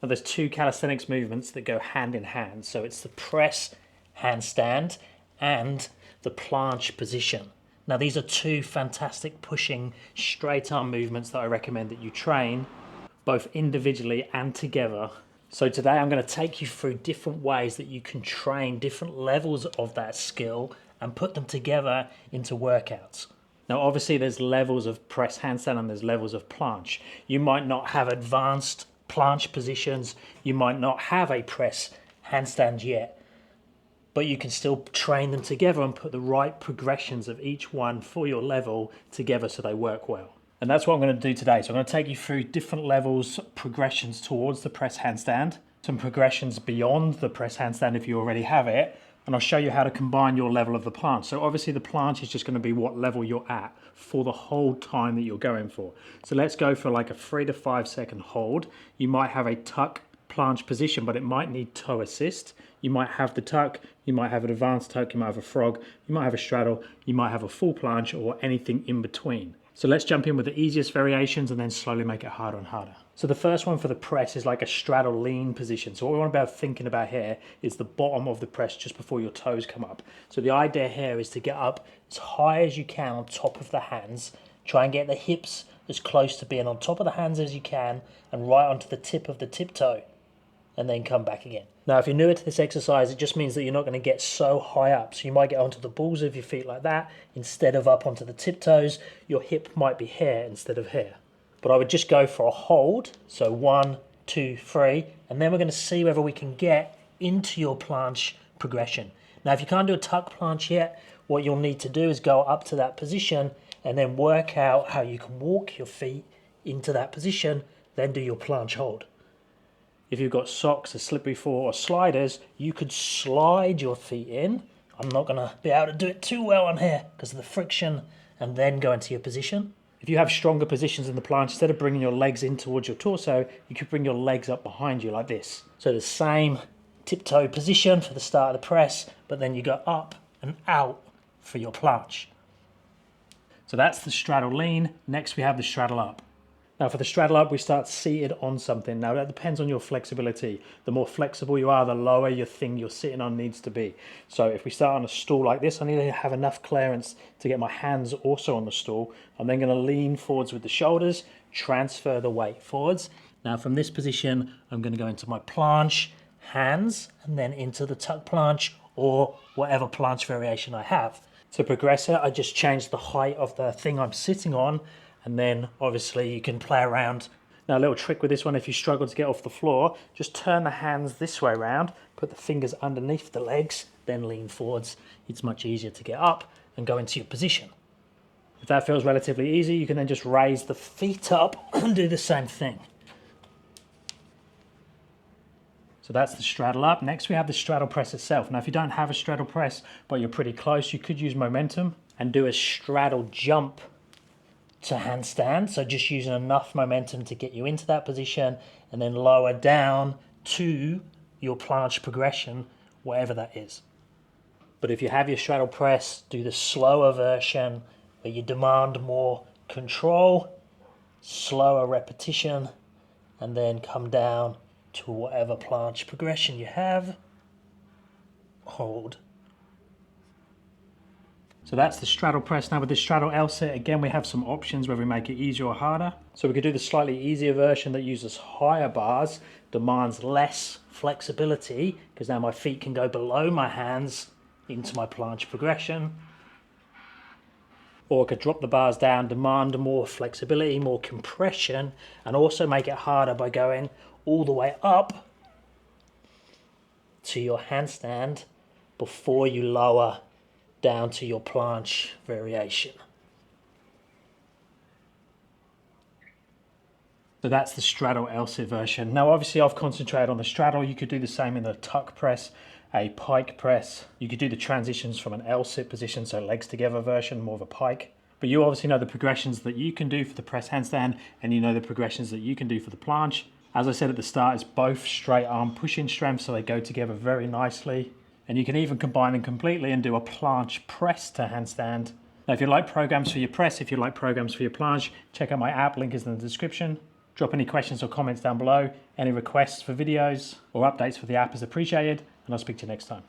Now there's two calisthenics movements that go hand in hand. So it's the press handstand and the planche position. Now these are two fantastic pushing straight arm movements that I recommend that you train both individually and together. So today I'm going to take you through different ways that you can train different levels of that skill and put them together into workouts. Now obviously there's levels of press handstand and there's levels of planche. You might not have advanced planche positions, you might not have a press handstand yet, but you can still train them together and put the right progressions of each one for your level together so they work well. And that's what I'm going to do today. So I'm going to take you through different levels, progressions towards the press handstand, some progressions beyond the press handstand if you already have it, and I'll show you how to combine your level of the planche. So obviously the planche is just going to be what level you're at for the whole time that you're going for. So let's go for like a 3 to 5 second hold. You might have a tuck planche position, but it might need toe assist. You might have the tuck, you might have an advanced tuck, you might have a frog, you might have a straddle, you might have a full planche or anything in between. So let's jump in with the easiest variations and then slowly make it harder and harder. So the first one for the press is like a straddle lean position. So what we want to be thinking about here is the bottom of the press just before your toes come up. So the idea here is to get up as high as you can on top of the hands. Try and get the hips as close to being on top of the hands as you can and right onto the tip of the tiptoe, and then come back again. Now, if you're newer to this exercise, it just means that you're not going to get so high up. So you might get onto the balls of your feet like that, instead of up onto the tiptoes. Your hip might be here instead of here. But I would just go for a hold. So 1, 2, 3, and then we're going to see whether we can get into your planche progression. Now, if you can't do a tuck planche yet, what you'll need to do is go up to that position and then work out how you can walk your feet into that position, then do your planche hold. If you've got socks, a slippery floor or sliders, you could slide your feet in. I'm not going to be able to do it too well on here because of the friction, and then go into your position. If you have stronger positions in the planche, instead of bringing your legs in towards your torso, you could bring your legs up behind you like this. So the same tiptoe position for the start of the press, but then you go up and out for your planche. So that's the straddle lean. Next we have the straddle up. Now for the straddle up, we start seated on something. Now that depends on your flexibility. The more flexible you are, the lower your thing you're sitting on needs to be. So if we start on a stool like this, I need to have enough clearance to get my hands also on the stool. I'm then going to lean forwards with the shoulders, transfer the weight forwards. Now from this position, I'm going to go into my planche, hands, and then into the tuck planche or whatever planche variation I have. To progress it, I just change the height of the thing I'm sitting on, and then obviously you can play around. Now a little trick with this one, if you struggle to get off the floor, just turn the hands this way around, put the fingers underneath the legs, then lean forwards. It's much easier to get up and go into your position. If that feels relatively easy, you can then just raise the feet up and do the same thing. So that's the straddle up. Next we have the straddle press itself. Now if you don't have a straddle press, but you're pretty close, you could use momentum and do a straddle jump to handstand. So just using enough momentum to get you into that position and then lower down to your planche progression, whatever that is. But if you have your straddle press, do the slower version where you demand more control, slower repetition, and then come down to whatever planche progression you have. Hold. So that's the straddle press. Now with the straddle L-sit, again, we have some options where we make it easier or harder. So we could do the slightly easier version that uses higher bars, demands less flexibility, because now my feet can go below my hands into my planche progression. Or I could drop the bars down, demand more flexibility, more compression, and also make it harder by going all the way up to your handstand before you lower down to your planche variation. So that's the straddle L-sit version. Now obviously I've concentrated on the straddle. You could do the same in the tuck press, a pike press. You could do the transitions from an L-sit position, so legs together version, more of a pike. But you obviously know the progressions that you can do for the press handstand, and you know the progressions that you can do for the planche. As I said at the start, it's both straight arm pushing strength, so they go together very nicely. And you can even combine them completely and do a planche press to handstand. Now if you like programs for your press, if you like programs for your planche, check out my app, link is in the description. Drop any questions or comments down below. Any requests for videos or updates for the app is appreciated, and I'll speak to you next time.